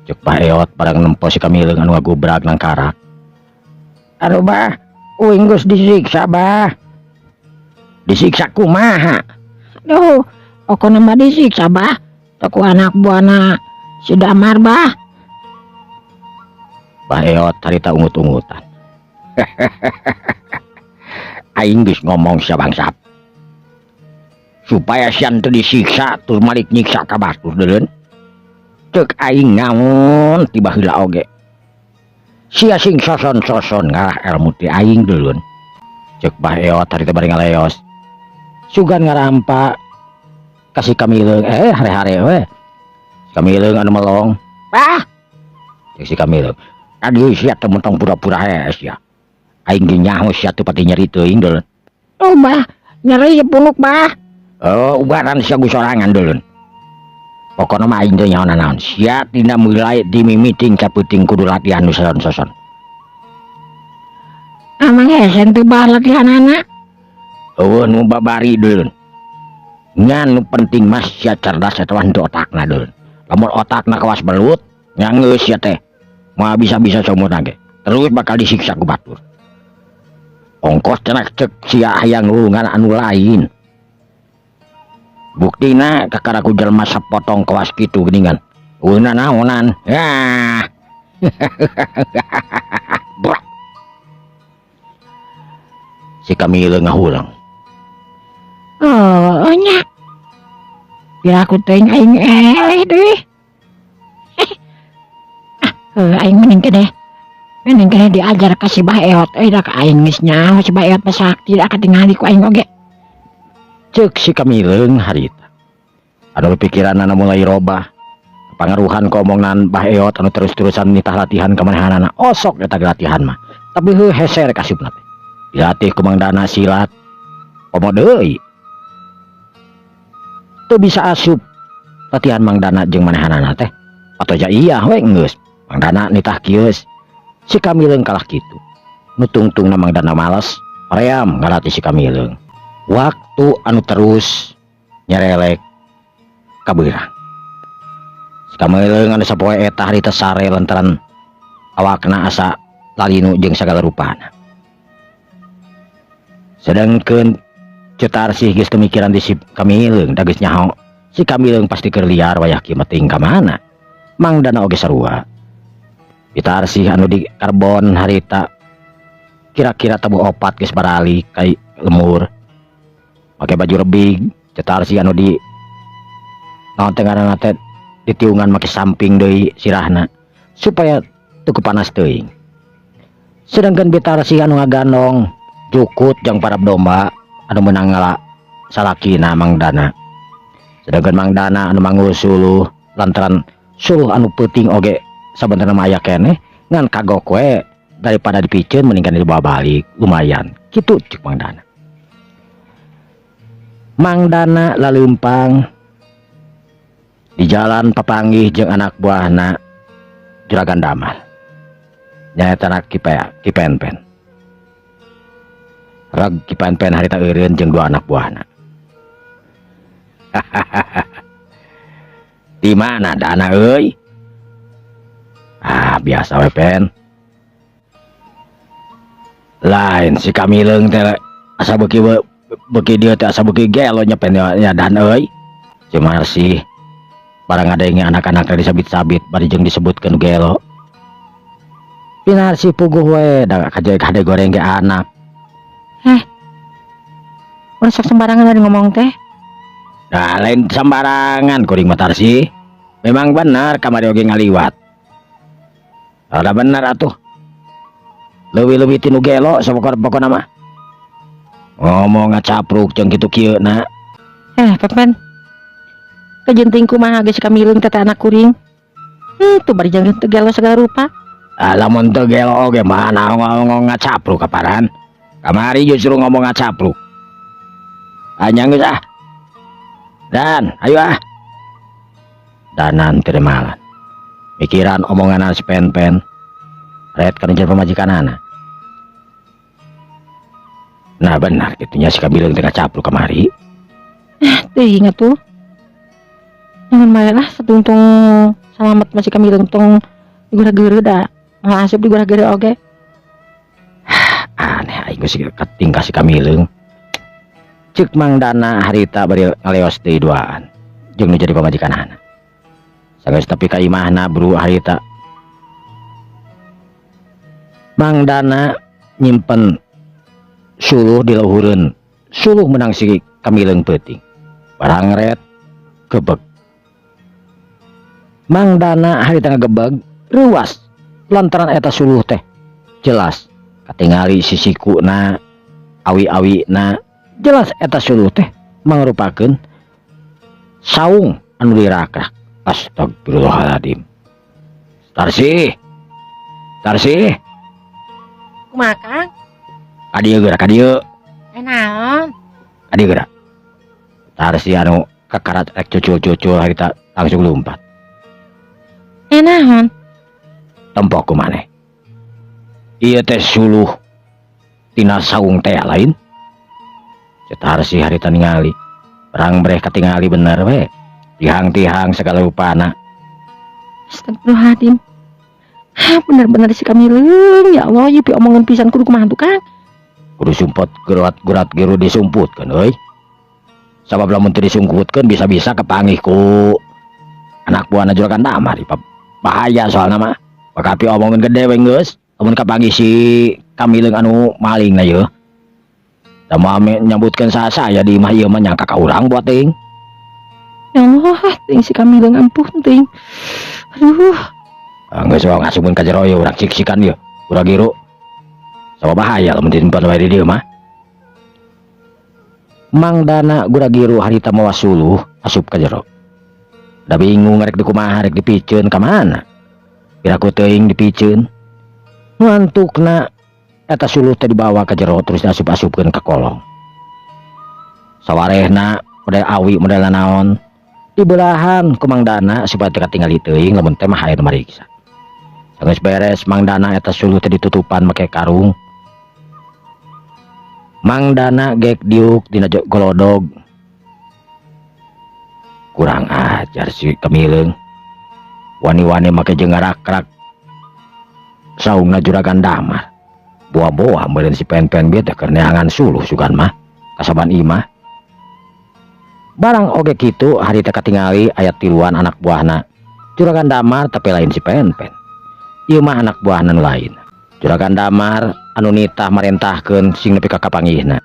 Cek Baheot barang nempo si Kamileung anu ngagubrag nang karak. Aduh bah, uing geus disiksa bah. Disiksa kumaha? Duh, pokona mah disiksa bah. Taku anak buana si Damar bah. Baheot harita ungut-ungutan. Aing geus ngomong sabangsap. Supaya sian teu disiksa tur malik nyiksa ka batur deuleun. Ceuk aing ngaon tiba heula oge. Sia sing soson-soson ngalah elmu ti aing deuleun. Ceuk Baheot harita bari ngaleos. Sugan ngarampa kasih Kamileung hare-hare we. Kamileung anu melong. Bah. Ceuk si Kamileung. Aduh sia teu mentong pura-pura hees ya. Aing ge nyaho sia teu pati nyeri teuing deuleun. Oh bah, nyeri punuk bah. Oh, ubaran sia gusorangan deuleun. Pokona mah aing teu nyaho naon. Sia tina mulai dimimiting ka peuting kudu latihan nu soson-soson. Amang hesen teu bah latihanana. Eueuh nu babari deuleun. Ngan nu penting mah sia cerdas eta henteu otakna deuleun. Lamun otakna kawas belut, nya geus sia teh. Moal bisa-bisa saumurna ge. Terus bakal disiksa ku batur. Ongkos cenah cek sia hayang lulungan anu lain. Buktina kakaraku jelema sapotong kawas kitu geuningan. Ueuna naonan. Yah. Si Kamileung ngahulang. Oh, nya. Biar aku teuing aing eleh deui. Aing mending keneh diajar ka si Baheot euy da ka aing geus nyaho si Baheot mah sakti da katingali ku aing oge. Cek si Kamileung harita. Anu pikiranna mulai robah. Pangaruhan komongnan Baheot anu terus-terusan nitah latihan kamanehanana osok eta latihan mah. Tapi heuh heser kasupna teh. Dilatih ku Mang Dana silat. Komo deui. Teu bisa asup latihan Mang Dana jeung manehanana teh. Atoja iya we geus. Mang Dana nitah kieux. Si Kamileung kalah kitu. Nu tungtungna Mang Dana males, hoream ngalatih si Kamileung. Waktu anu terus nyerelek kabeurang. Si Kamileung anu sapoe eta harita sare lantaran awakna asa lalinu jeung sagala rupana. Sedangkeun Ceutarsih geus teu mikiran di si Kamileung da geus nyaho. Si Kamileung pasti keur liar wayah kieu mah teuing ka mana. Mang Dana oge sarua. Ceutarsih anu di karbon harita kira-kira tabuh opat geus barali kai lemur. Pakai baju rebig, Ceutarsih anu di naon teh ngaranna teh ditiungan make samping deui sirahna supaya teu panas teuing. Sedangkan Ceutarsih anu ngagandong Jukut jeung parab domba anu meunang ngala salakina Mang Dana. Sedangkan Mang Dana anu manggul suluh lantaran suluh anu peuting oge sabenerna mah aya keneh ngan kagok we daripada dipikeun mendingan dibawa balik lumayan kitu cek Mang Dana. Mang Dana laleumpang di jalan papanggih jeung anak buahna Juragan Damal. Nyaeta Kipenpen. Rag Kipenpen harita eureun jeung dua anak buahna. Di mana Dana euy? Biasa we Pen. Lain si Kamileung teh asa beuki dieu teh asa beuki gelo nya Pen nya Dan euy. Cuma sih barang ada yang anak-anak disabit-sabit bari jeung disebutkeun gelo. Pinar si puguh we da kade goreng ge anak. Udah sok sembarangan ada ngomong teh. Nah, lain sembarangan kuring matar sih. Memang benar kamari oge ngaliwat. Ada benar atuh. Leuwih-leuwih tinu gelo pokona mah. Ngomong ngacapruk jeung kitu kieu na. Pen. Kejenting kumaha geus Kamileung teh anak kuring. Tuh bari jangan teu gelo segala rupa. Lamun teu gelo oge mana ngomong ngacapruk kaparan. Kamari justru ngomong ngacapruk. Hanya geus ah. Dan, ayo ah. Danan terimalan. Mikiran omongan si pen-pen. Red kan jadi pemajikanana. Nah benar, itunya si Kamileng tengah capruk kemari. Teuing atuh. Jangan malah lah setuntung selamat masih Kamileng tong digura-gura da. Malah asup digura-gura oge. Aneh aing geus tingkah si Kamileng. Ceuk Mang Dana harita bari ngaleos deui duaan. Jeung nu jadi pamajikanana. Sanggeus nepi ka imahna buru harita. Mang Dana nyimpen suluh di luhureun. Suluh menang si Kamileng peuting. Barang red gebeg. Mang Dana harita ngagebeg ruas lantaran eta suluh teh jelas katingali sisikuna awi-awina jelas eta suluh teh mangrupakeun saung anu dirakrak. Astagfirullahaladzim. Tarsi Kumaha Kang? kadieu geura kadieu Naon? kadieu geura. Tarsi anu kakarat rek cucul-cucul harita langsung lompat. Naon? Tempok kumaneh. Ieu teh suluh tina saung teh lain. Tarsi harita ningali. Perang breh katingali bener we. Tihang-tihang segala rupana. Astagfirullahaladzim. Bener-bener si Kamileng. Ya Allah, ieu pi omongan pisan kudu kumaha tuh Kang? Kudu sumput gurat giru disumputkeun euy. Sabab lamun teu disungkutkeun bisa-bisa kepanggih ku anak buahna Juragan Damar. Bahaya soalna mah. Bakapi omongan gede we geus. Lamun kapanggih si Kamileng anu maling na yeuh. Da mame nyambutkeun saya di imah ieu mah nyangka ka urang buat teuing. Ya Allah, ting si Kamileng ampun ting. Aduh. Geus wae ngasupkeun ka jero ieu urang cik-cikan ieu. Urang giru. Sabab bahaya lamun disimpen wae di dieu mah. Mang Dana gura-giru harita mawa suluh asup ka jero. Da bingung rek dikumaha rek dipiceun ka mana. Piraku teuing dipiceun. Nu antukna eta suluh teh dibawa ka jero terus diasup-asupkeun ka kolong. Sawarehna model awi model naon dibelahan ku Mang Dana supaya teu katingali teuing lamun teh mah haeur mariksa. Geus beres Mang Dana eta suluh teh ditutupan make karung. Mang Dana gek diuk dina golodog. Kurang ajar si Kamileng. Wani-wani make jeung ngarak-rak saungna Juragan Damar. Boa-boa meureun si pen-pen bieu teh keur neangan suluh sugan mah kasaban imah. Barang oge kitu harita katingali aya tiluan anak buahna Juragan Damar tapi lain si pen-pen. Ieu mah anak buahna nu lain. Juragan Damar anu nitah marentahkeun sing nepi ka kapanggihna.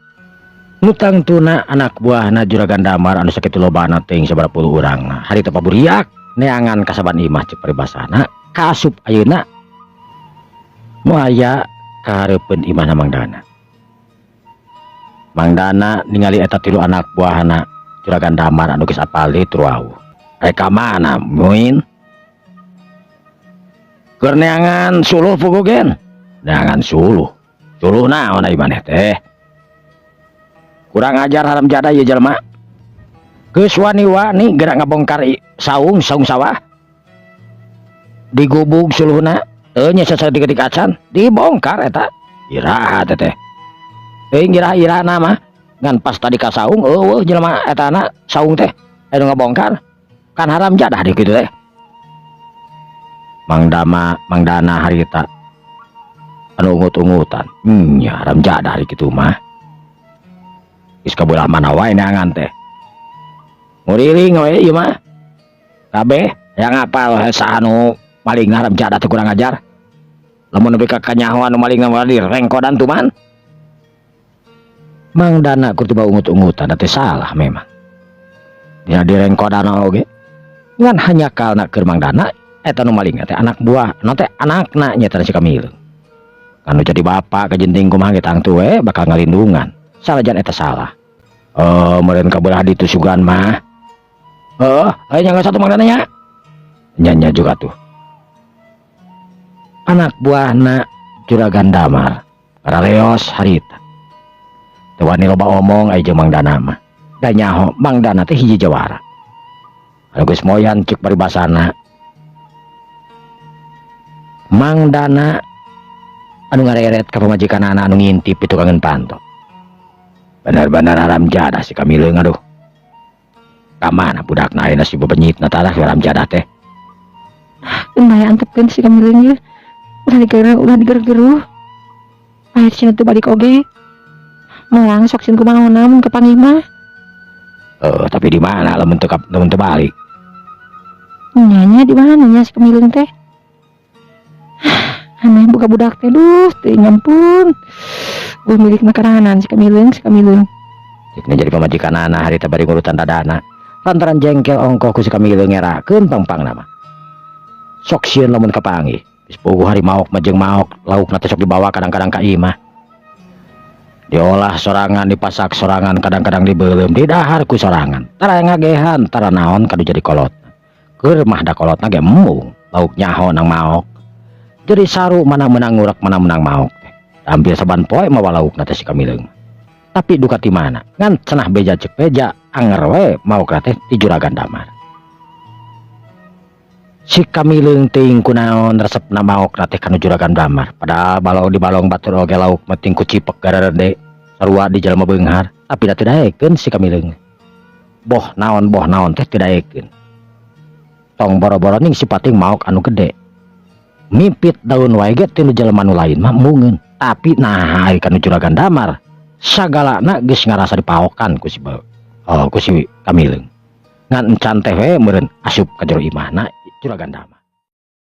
Nu tangtuna anak buahna Juragan Damar anu sakitu lobana teuing sabaraha puluh urangna harita paburiak neangan kasaban imah cek paribasana kaasup ayeuna nu aya ka hareupeun imahna Mang Dana. Mang Dana ningali eta tilu anak buahna Juragan Damar anu geus apal deui tur wau. Reka mana muin? Keur neangan suluh pugugen. Neangan suluh. Suluh naon ai maneh teh? Kurang ajar haram jada ieu jelema. Geus wani-wani gerak ngabongkar saung sawah. Digubug suluhna, teu nya sasaeutik acan, dibongkar eta. Iraha teh. Teuing ira-irana mah ngan pas tadi ka saung eueuh jelema eta na saung teh anu ngabongkar kan haram jadah di kitu teh. Mang Dana harita anu ungut-ungutan nya haram jadah di kitu mah geus kabelah mana wae neangan teh nguriring we ieu mah kabeh yang ngapal saanu maling haram jadah teh kurang ajar lamun nepi ka kanyahoan nu maling ngawalir rengkodan tuh man. Mang Dana kur tiba ungut-ungutan teh salah memang. Ya direngkodan oge. Ngan hanya kalna keur Mang Dana eta nu maling teh anak buah, nu teh anakna nya teh si Kamileng. Kanu jadi bapak kajenting kumaha ge tangtu we bakal ngalindungan. Salajan eta salah. Meureun kabelah ditu sugan mah. Aya nyangga satu Mang Dana nya. Nya juga tuh. anak buahna Juragan Damar Raleos harita tewani loba omong aya jeung Mang Dana mah da nyaho Mang Dana teh hiji jawara anu geus moyan cek paribasana Mang Dana anu ngareret ka pamajikanana anu ngintip itu kangen panto benar-benar aram jadah si Kamileung aduh kamana budakna ayeuna si bebenyitna tah aram jadah teh Maya antepkeun si Kamileung ye. Ulah digeru-geru. Air cenah teu balik oge. Moang sok sin kumaona mun kepanggih mah. Tapi di mana lamun teu balik? Nyanya di mana nya si Kamileung teh? Aneh buka budak teh duh, teu ngampun. Gue milik makaranan si Kamileung. Cekna jadi pamajikanana harita bari ngurutan dadana. Lantaran jengkel ongkoh ku si Kamileung ngerakeun pangpangna mah. Sok sieun lamun kapanggih. Geus puguh hari maok mah jeung maok, laukna teh sok dibawa kadang-kadang ka imah. Diolah sorangan, dipasak sorangan, kadang-kadang dibeuleum, didahar ku sorangan. Tara ngagehan, tara naon kadu jadi kolot. Keur mah da kolotna ge embung, lauk nyaho nang maok. Jadi saru mana menang ngurak mana menang maok teh. Hampir saban poe mawa laukna teh si Kamileung. Tapi duka ti mana? Ngan cenah beja cek beja, anger we maokna teh ti Juragan Damar. Si Kamileung teuing kunaon resepna maokna teh kana Juragan Damar. Padahal balong di balong batur oge lauk meting ku cipek gararede sarua di jalma beunghar, tapi da teu daekeun si Kamileung. Boh naon teh teu daekeun. Tong boro-boro ning si pating maok anu gede. Mipit daun wae ge ti nu jalma nu lain mah mungeun, tapi nah ari kana Juragan Damar sagalana geus ngarasa dipaokan ku si Kamileung. Ngan encan teh we meureun asup ka jero imahna Juragan Damar.